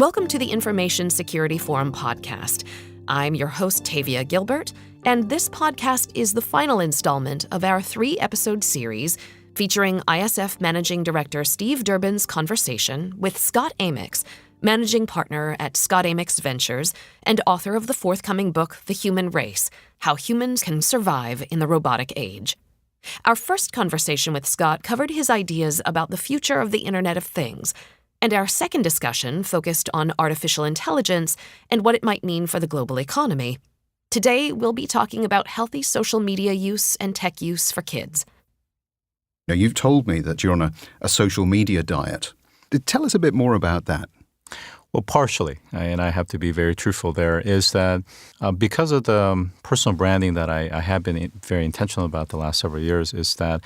Welcome to the Information Security Forum podcast. I'm your host, Tavia Gilbert, and this podcast is the final installment of our 3-episode series featuring ISF Managing Director Steve Durbin's conversation with Scott Amix, Managing Partner at Scott Amix Ventures and author of the forthcoming book, The Human Race: How Humans Can Survive in the Robotic Age. Our first conversation with Scott covered his ideas about the future of the Internet of Things, and our second discussion focused on artificial intelligence and what it might mean for the global economy. Today, we'll be talking about healthy social media use and tech use for kids. Now, you've told me that you're on a social media diet. Tell us a bit more about that. Well, partially, and I have to be very truthful there, is that because of the personal branding that I have been very intentional about the last several years, is that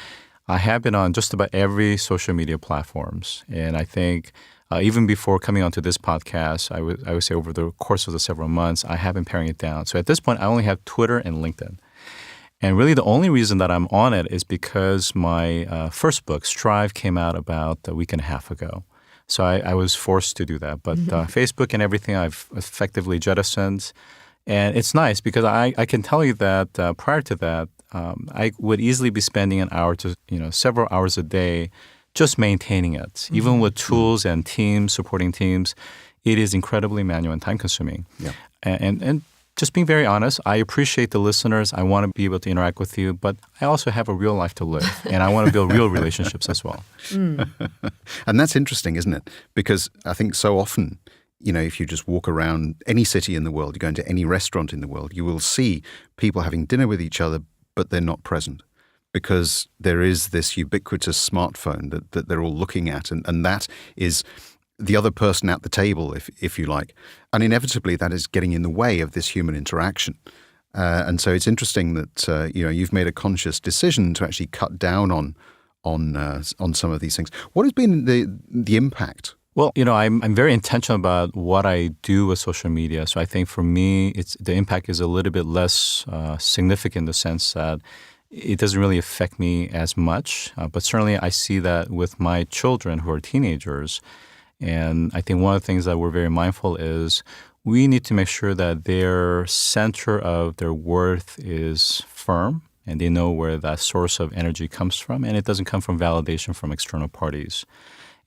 I have been on just about every social media platforms. And I think even before coming onto this podcast, I would say over the course of the several months, I have been paring it down. So at this point, I only have Twitter and LinkedIn. And really the only reason that I'm on it is because my first book, Strive, came out about a week and a half ago. So I was forced to do that. But Facebook and everything I've effectively jettisoned. And it's nice because I can tell you that prior to that, I would easily be spending an hour to several hours a day just maintaining it. Even with tools and teams, supporting teams, it is incredibly manual and time-consuming. Yeah. And just being very honest, I appreciate the listeners. I want to be able to interact with you, but I also have a real life to live, and I want to build real relationships as well. And that's interesting, isn't it? Because I think so often, if you just walk around any city in the world, you go into any restaurant in the world, you will see people having dinner with each other, but they're not present because there is this ubiquitous smartphone that they're all looking at. And that is the other person at the table, if you like. And inevitably, that is getting in the way of this human interaction. And so it's interesting that, you've made a conscious decision to actually cut down on some of these things. What has been the impact? Well, I'm very intentional about what I do with social media. So I think for me, the impact is a little bit less significant in the sense that it doesn't really affect me as much. But certainly I see that with my children who are teenagers. And I think one of the things that we're very mindful is we need to make sure that their center of their worth is firm and they know where that source of energy comes from. And it doesn't come from validation from external parties.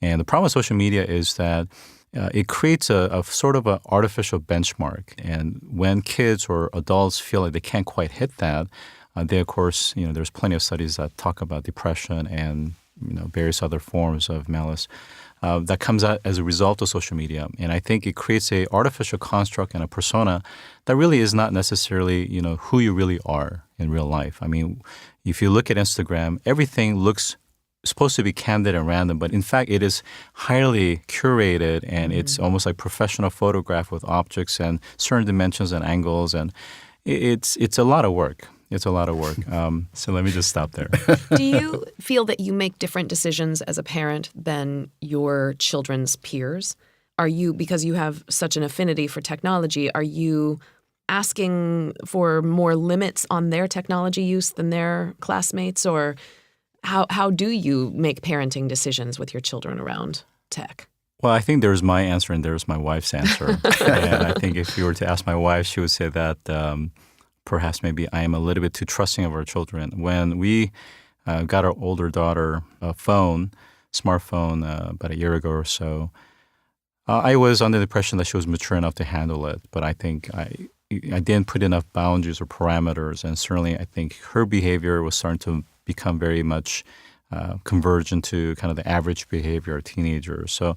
And the problem with social media is that it creates a sort of an artificial benchmark. And when kids or adults feel like they can't quite hit that, they, of course, there's plenty of studies that talk about depression and, various other forms of malice that comes out as a result of social media. And I think it creates a artificial construct and a persona that really is not necessarily, who you really are in real life. I mean, if you look at Instagram, everything looks supposed to be candid and random, but in fact, it is highly curated and it's almost like professional photograph with objects and certain dimensions and angles, and it's a lot of work. It's a lot of work. So let me just stop there. Do you feel that you make different decisions as a parent than your children's peers? Because you have such an affinity for technology, are you asking for more limits on their technology use than their classmates, or How do you make parenting decisions with your children around tech? Well, I think there's my answer and there's my wife's answer. And I think if you were to ask my wife, she would say that perhaps maybe I am a little bit too trusting of our children. When we got our older daughter a smartphone, about a year ago or so, I was under the impression that she was mature enough to handle it. But I think I didn't put enough boundaries or parameters. And certainly I think her behavior was starting to become very much convergent to kind of the average behavior of teenagers. So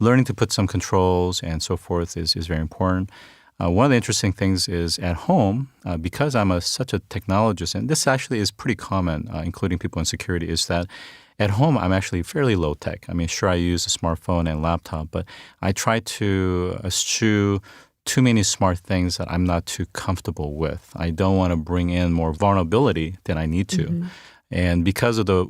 learning to put some controls and so forth is very important. One of the interesting things is at home, because I'm such a technologist, and this actually is pretty common, including people in security, is that at home I'm actually fairly low tech. I mean, sure, I use a smartphone and laptop, but I try to eschew too many smart things that I'm not too comfortable with. I don't want to bring in more vulnerability than I need to. And because of the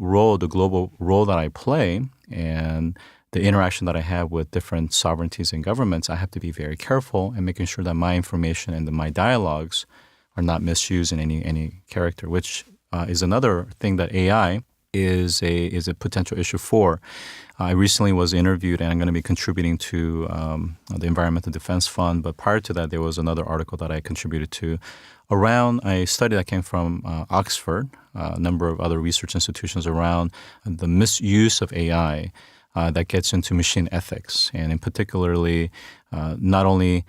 global role that I play and the interaction that I have with different sovereignties and governments, I have to be very careful in making sure that my information and my dialogues are not misused in any character, which is another thing that AI is a potential issue for. I recently was interviewed, and I'm going to be contributing to the Environmental Defense Fund. But prior to that, there was another article that I contributed to around a study that came from Oxford, a number of other research institutions around the misuse of AI that gets into machine ethics. And in particularly, not only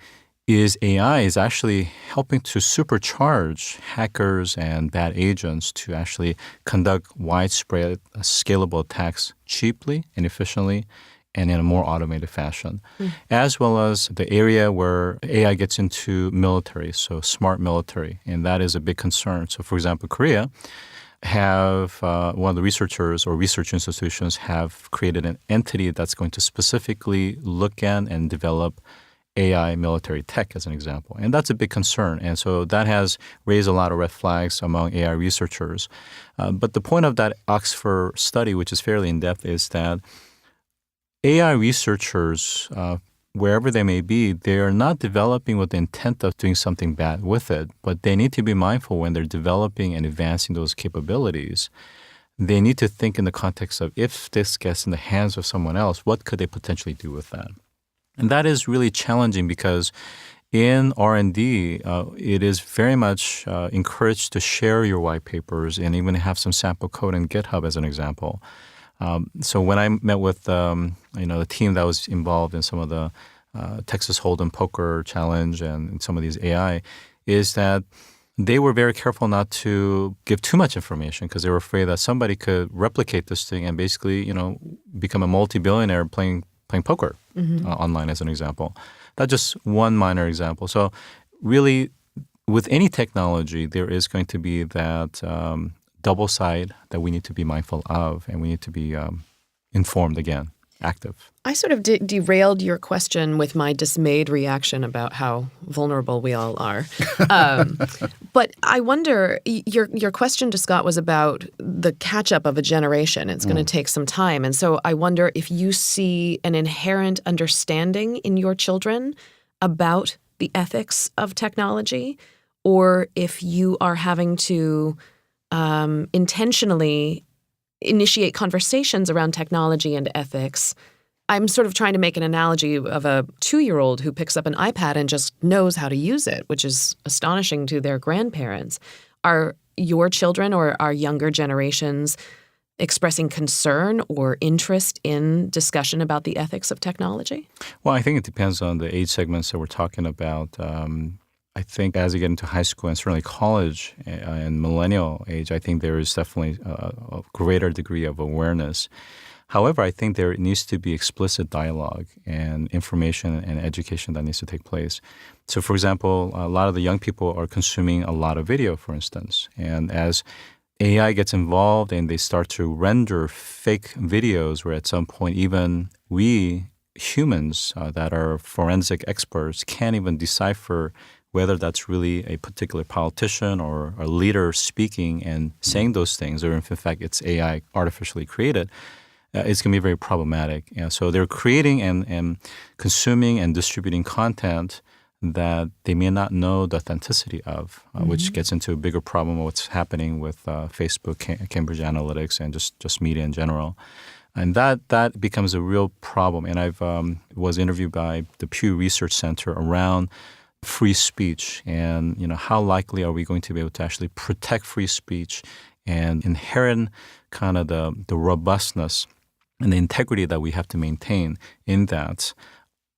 is AI is actually helping to supercharge hackers and bad agents to actually conduct widespread, scalable attacks cheaply and efficiently and in a more automated fashion, as well as the area where AI gets into military, so smart military, and that is a big concern. So, for example, Korea have one of the researchers or research institutions have created an entity that's going to specifically look at and develop AI military tech, as an example. And that's a big concern. And so that has raised a lot of red flags among AI researchers. But the point of that Oxford study, which is fairly in-depth, is that AI researchers, wherever they may be, they are not developing with the intent of doing something bad with it, but they need to be mindful when they're developing and advancing those capabilities. They need to think in the context of, if this gets in the hands of someone else, what could they potentially do with that? And that is really challenging because in R&D, it is very much encouraged to share your white papers and even have some sample code in GitHub, as an example. So when I met with the team that was involved in some of the Texas Hold'em poker challenge and some of these AI, is that they were very careful not to give too much information because they were afraid that somebody could replicate this thing and basically, become a multi-billionaire playing poker online, as an example. That's just one minor example. So really, with any technology, there is going to be that double side that we need to be mindful of, and we need to be informed again, active. I sort of derailed your question with my dismayed reaction about how vulnerable we all are. But I wonder, your question to Scott was about the catch-up of a generation. It's going to take some time. And so I wonder if you see an inherent understanding in your children about the ethics of technology, or if you are having to intentionally initiate conversations around technology and ethics. I'm sort of trying to make an analogy of a 2-year-old who picks up an iPad and just knows how to use it, which is astonishing to their grandparents. Are your children or our younger generations expressing concern or interest in discussion about the ethics of technology? Well, I think it depends on the age segments that we're talking about. I think as you get into high school and certainly college and millennial age, I think there is definitely a greater degree of awareness. However, I think there needs to be explicit dialogue and information and education that needs to take place. So, for example, a lot of the young people are consuming a lot of video, for instance. And as AI gets involved and they start to render fake videos where at some point even we humans that are forensic experts can't even decipher whether that's really a particular politician or a leader speaking and saying those things, or if in fact it's AI artificially created, it's going to be very problematic. So they're creating and consuming and distributing content that they may not know the authenticity of, which gets into a bigger problem of what's happening with Facebook, Cambridge Analytics, and just media in general. And that becomes a real problem. And I've was interviewed by the Pew Research Center around free speech and how likely are we going to be able to actually protect free speech and inherent kind of the robustness and the integrity that we have to maintain in that.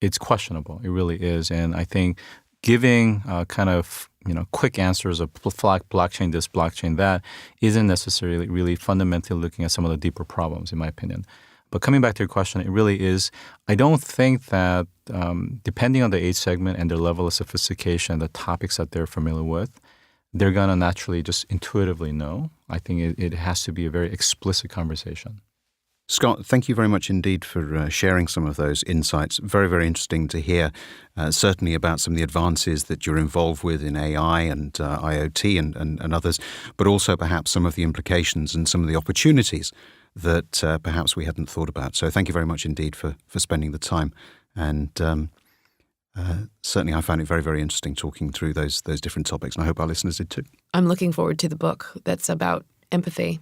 It's questionable. It really is. And I think giving kind of quick answers of blockchain this, blockchain that isn't necessarily really fundamentally looking at some of the deeper problems, in my opinion. But coming back to your question, it really is, I don't think that depending on the age segment and their level of sophistication, the topics that they're familiar with, they're going to naturally just intuitively know. I think it has to be a very explicit conversation. Scott, thank you very much indeed for sharing some of those insights. Very, very interesting to hear, certainly about some of the advances that you're involved with in AI and IoT and others, but also perhaps some of the implications and some of the opportunities that perhaps we hadn't thought about. So thank you very much indeed for spending the time. And certainly I found it very, very interesting talking through those different topics, and I hope our listeners did too. I'm looking forward to the book that's about empathy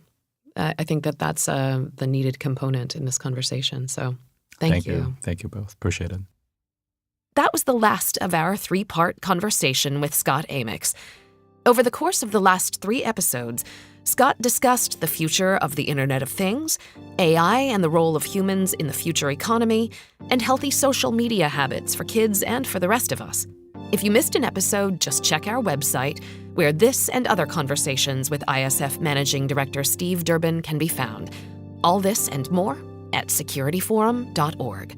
I think that that's the needed component in this conversation. So thank you. Thank you both. Appreciate it. That was the last of our 3-part conversation with Scott Amix. Over the course of the last 3 episodes, Scott discussed the future of the Internet of Things, AI and the role of humans in the future economy, and healthy social media habits for kids and for the rest of us. If you missed an episode, just check our website, where this and other conversations with ISF Managing Director Steve Durbin can be found. All this and more at securityforum.org.